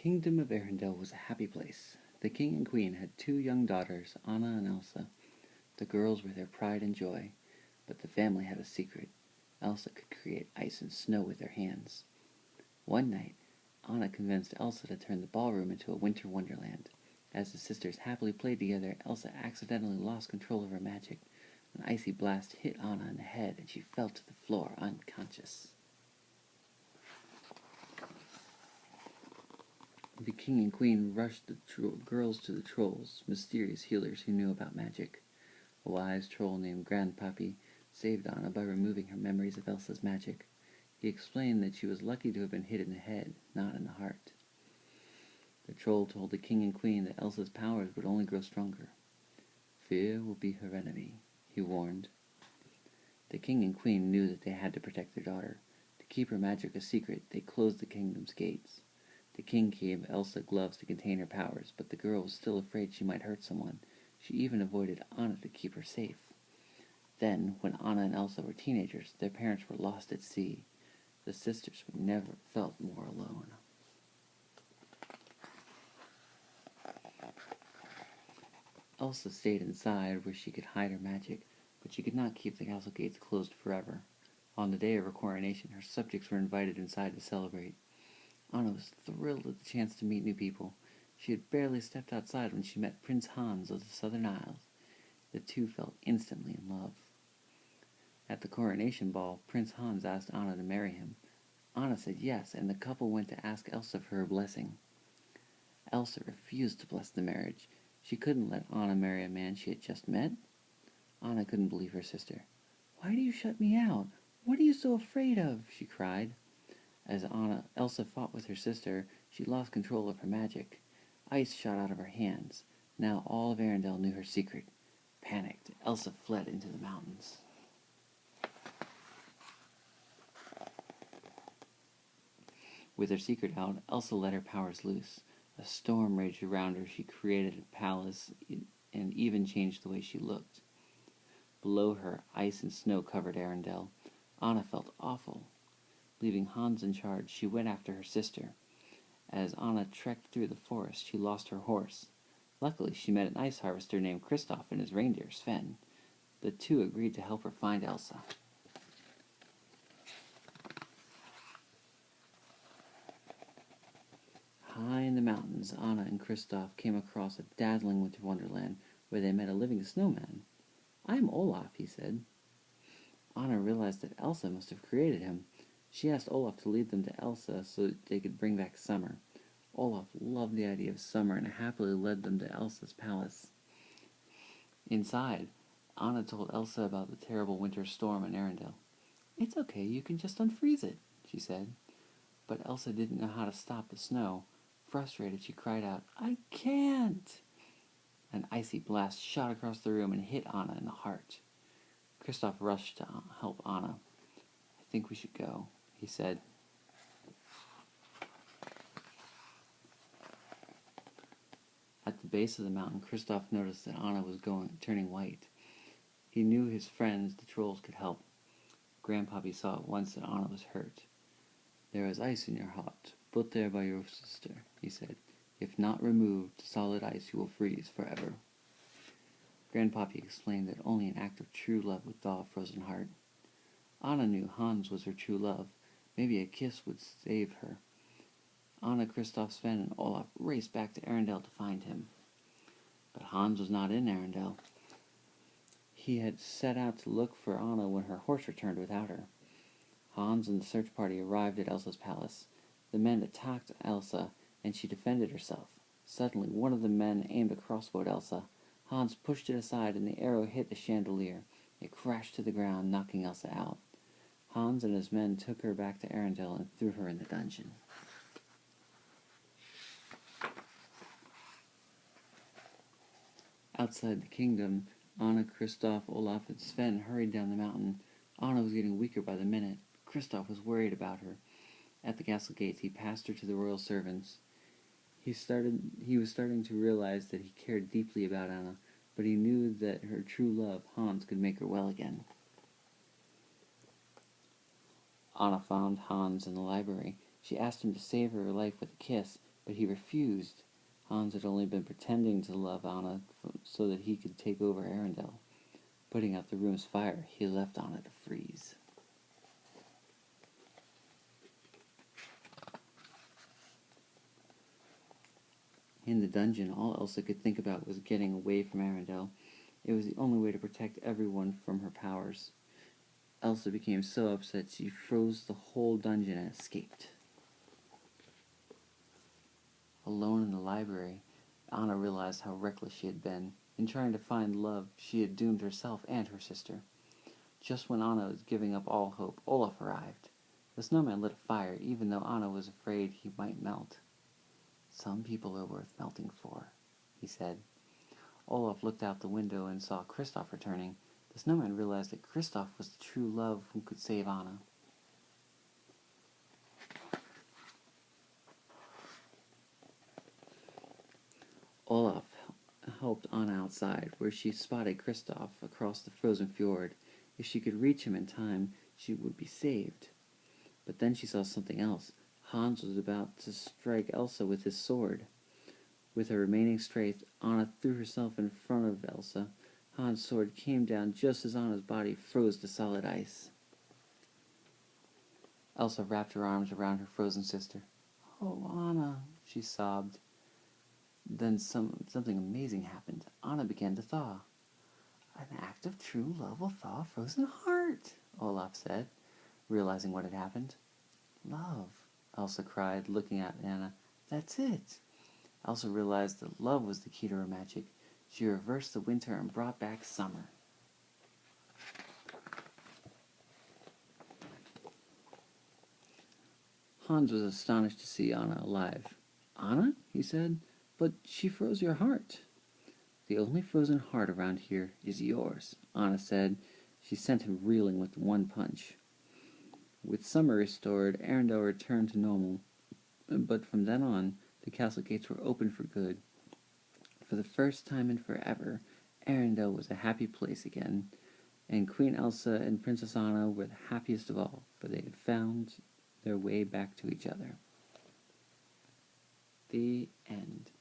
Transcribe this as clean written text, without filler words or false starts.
Kingdom of Arendelle was a happy place. The king and queen had two young daughters, Anna and Elsa. The girls were their pride and joy, but the family had a secret. Elsa could create ice and snow with her hands. One night, Anna convinced Elsa to turn the ballroom into a winter wonderland. As the sisters happily played together, Elsa accidentally lost control of her magic. An icy blast hit Anna in the head, and she fell to the floor unconscious. The king and queen rushed the girls to the trolls, mysterious healers who knew about magic. A wise troll named Grandpappy saved Anna by removing her memories of Elsa's magic. He explained that she was lucky to have been hit in the head, not in the heart. The troll told the king and queen that Elsa's powers would only grow stronger. Fear will be her enemy, he warned. The king and queen knew that they had to protect their daughter. To keep her magic a secret, they closed the kingdom's gates. The king gave Elsa gloves to contain her powers, but the girl was still afraid she might hurt someone. She even avoided Anna to keep her safe. Then, when Anna and Elsa were teenagers, their parents were lost at sea. The sisters never felt more alone. Elsa stayed inside where she could hide her magic, but she could not keep the castle gates closed forever. On the day of her coronation, her subjects were invited inside to celebrate. Anna was thrilled at the chance to meet new people. She had barely stepped outside when she met Prince Hans of the Southern Isles. The two fell instantly in love. At the coronation ball, Prince Hans asked Anna to marry him. Anna said yes, and the couple went to ask Elsa for her blessing. Elsa refused to bless the marriage. She couldn't let Anna marry a man she had just met. Anna couldn't believe her sister. "Why do you shut me out? What are you so afraid of?" she cried. As Elsa fought with her sister, she lost control of her magic. Ice shot out of her hands. Now all of Arendelle knew her secret. Panicked, Elsa fled into the mountains. With her secret out, Elsa let her powers loose. A storm raged around her. She created a palace and even changed the way she looked. Below her, ice and snow covered Arendelle. Anna felt awful. Leaving Hans in charge, she went after her sister. As Anna trekked through the forest, she lost her horse. Luckily, she met an ice harvester named Kristoff and his reindeer, Sven. The two agreed to help her find Elsa. High in the mountains, Anna and Kristoff came across a dazzling winter wonderland where they met a living snowman. "I'm Olaf," he said. Anna realized that Elsa must have created him. She asked Olaf to lead them to Elsa so that they could bring back summer. Olaf loved the idea of summer and happily led them to Elsa's palace. Inside, Anna told Elsa about the terrible winter storm in Arendelle. "It's okay, you can just unfreeze it," she said. But Elsa didn't know how to stop the snow. Frustrated, she cried out, "I can't!" An icy blast shot across the room and hit Anna in the heart. Kristoff rushed to help Anna. "I think we should go," he said. At the base of the mountain, Kristoff noticed that Anna was turning white. He knew his friends, the trolls, could help. Grandpappy saw at once that Anna was hurt. "There is ice in your heart, put there by your sister," he said. "If not removed, solid ice, you will freeze forever." Grandpappy explained that only an act of true love would thaw a frozen heart. Anna knew Hans was her true love. Maybe a kiss would save her. Anna, Kristoff, Sven, and Olaf raced back to Arendelle to find him. But Hans was not in Arendelle. He had set out to look for Anna when her horse returned without her. Hans and the search party arrived at Elsa's palace. The men attacked Elsa, and she defended herself. Suddenly, one of the men aimed a crossbow at Elsa. Hans pushed it aside, and the arrow hit the chandelier. It crashed to the ground, knocking Elsa out. Hans and his men took her back to Arendelle and threw her in the dungeon. Outside the kingdom, Anna, Kristoff, Olaf, and Sven hurried down the mountain. Anna was getting weaker by the minute. Kristoff was worried about her. At the castle gates, he passed her to the royal servants. He was starting to realize that he cared deeply about Anna, but he knew that her true love, Hans, could make her well again. Anna found Hans in the library. She asked him to save her life with a kiss. but he refused. Hans had only been pretending to love Anna so that he could take over Arendelle. Putting out the room's fire, he left Anna to freeze. In the dungeon, all Elsa could think about was getting away from Arendelle. It was the only way to protect everyone from her powers. Elsa became so upset she froze the whole dungeon and escaped. Alone in the library, Anna realized how reckless she had been. In trying to find love, she had doomed herself and her sister. Just when Anna was giving up all hope, Olaf arrived. The snowman lit a fire, even though Anna was afraid he might melt. "Some people are worth melting for," he said. Olaf looked out the window and saw Kristoff returning. The snowman realized that Kristoff was the true love who could save Anna. Olaf helped Anna outside, where she spotted Kristoff across the frozen fjord. If she could reach him in time, she would be saved. But then she saw something else. Hans was about to strike Elsa with his sword. With her remaining strength, Anna threw herself in front of Elsa. Hans' sword came down just as Anna's body froze to solid ice. Elsa wrapped her arms around her frozen sister. "Oh, Anna," she sobbed. Then something amazing happened. Anna began to thaw. "An act of true love will thaw a frozen heart," Olaf said, realizing what had happened. "Love," Elsa cried, looking at Anna. "That's it." Elsa realized that love was the key to her magic. She reversed the winter and brought back summer. Hans was astonished to see Anna alive. "Anna?" he said. "But she froze your heart." "The only frozen heart around here is yours," Anna said. She sent him reeling with one punch. With summer restored, Arendelle returned to normal. But from then on, the castle gates were open for good. For the first time in forever, Arendelle was a happy place again, and Queen Elsa and Princess Anna were the happiest of all, for they had found their way back to each other. The end.